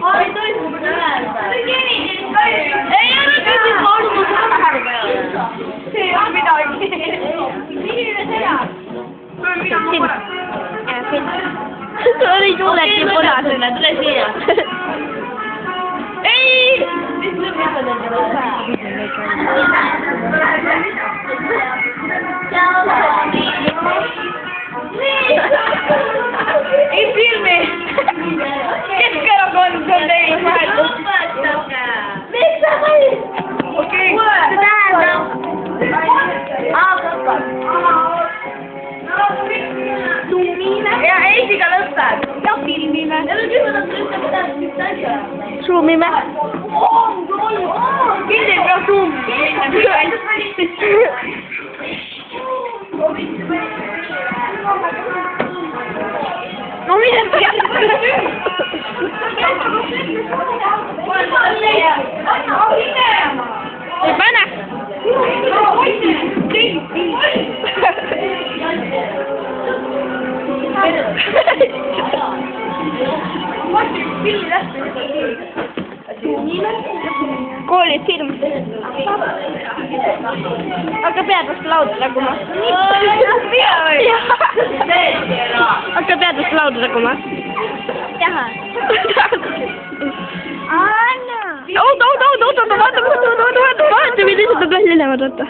Ai, dois nada. Ei, eu não tenho colo, você não tá Sim, eu me dá aqui. Sorry, tu lagi pula. Ei! E filme! Che spero con dei ok? E a Eddie lo sta. Io filmi, ma non ci sono Sumi me. quindi è proprio non mi Mana? Kuulit film. Onko päätös lautalla kun mä? Onko päätös lautalla kun mä? Jaha. Anna. Vaata, miten sitä pääsi lenämään totta.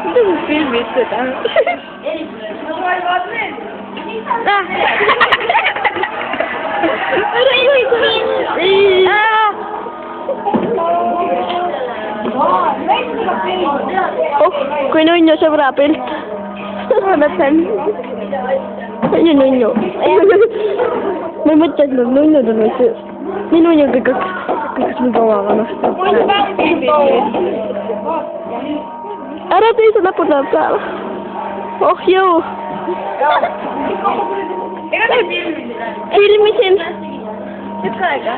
Mitä sun filmit tätä? Kui nunnu sõbrapilt. Ma mõtlen. Nunnu. Ma ei mõtle, et nad nunnud on, et nii nunnuga kaks mu kaua vanasti. Ära tee seda lõpuni peale. Oh jõu. Filmisin. Üks aega.